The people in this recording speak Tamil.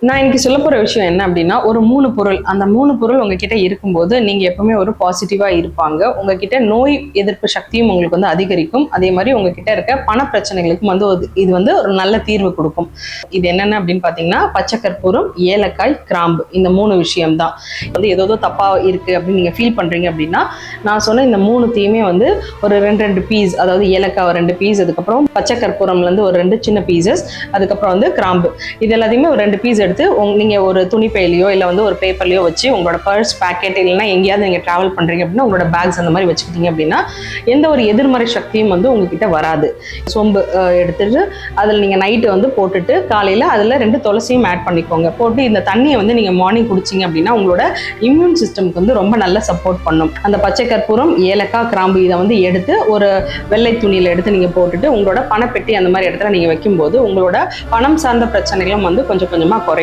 நான் இன்னைக்கு சொல்ல போற விஷயம் என்ன அப்படின்னா, ஒரு 3 பொருள். அந்த 3 பொருள் உங்ககிட்ட இருக்கும்போது, நீங்க எப்பவுமே ஒரு பாசிட்டிவா இருப்பாங்க. உங்ககிட்ட நோய் எதிர்ப்பு சக்தியும் உங்களுக்கு வந்து அதிகரிக்கும். அதே மாரி உங்ககிட்ட இருக்க பண பிரச்சனைகளுக்கும் வந்து இது வந்து ஒரு நல்ல தீர்வு குடுக்கும். இது என்னென்ன அப்படின்னு பார்த்தீங்கன்னா, பச்சை கற்பூரம், ஏலக்காய், கிராம்பு. இந்த 3 விஷயம் தான். வந்து ஏதோ தப்பா இருக்கு அப்படின்னு நீங்க ஃபீல் பண்றீங்க அப்படின்னா, நான் சொன்ன இந்த 3த்தையுமே வந்து ஒரு 2 பீஸ், அதாவது ஏலக்காய் 2 பீஸ், அதுக்கப்புறம் பச்சை கற்பூரம்லேருந்து ஒரு 2 சின்ன பீசஸ், அதுக்கப்புறம் வந்து கிராம்பு. இது எல்லாத்தையுமே ஒரு 2 பீஸ் எடுத்து நீங்க ஒரு துணி பையிலையோ இல்ல வந்து ஒரு பேப்பர்லயோ வச்சு உங்களோட பர்ஸ் பாக்கெட் இல்லைன்னா எங்கேயாவது நீங்க டிராவல் பண்றீங்க அப்படின்னா உங்களோட பேக்ஸ் அந்த மாதிரி வச்சுக்கிட்டீங்க அப்படின்னா எந்த ஒரு எதிர்மறை சக்தியும் வந்து உங்ககிட்ட வராது. சோம்பு எடுத்துட்டு அதில் நீங்க நைட்டு வந்து போட்டுட்டு காலையில அதில் 2 துளசியும் ஆட் பண்ணிக்கோங்க. போட்டு இந்த தண்ணியை வந்து நீங்க மார்னிங் குடிச்சிங்க அப்படின்னா உங்களோட இம்யூன் சிஸ்டம்க்கு வந்து ரொம்ப நல்ல சப்போர்ட் பண்ணும். அந்த பச்சை கற்பூரம், ஏலக்காய், கிராம்பு இதை வந்து எடுத்து ஒரு வெள்ளை துணியில எடுத்து நீங்க போட்டுட்டு உங்களோட பணப்பெட்டி அந்த மாதிரி இடத்துல நீங்க வைக்கும்போது உங்களோட பணம் சார்ந்த பிரச்சனைகளும் வந்து கொஞ்சம் கொஞ்சமா குறையும்.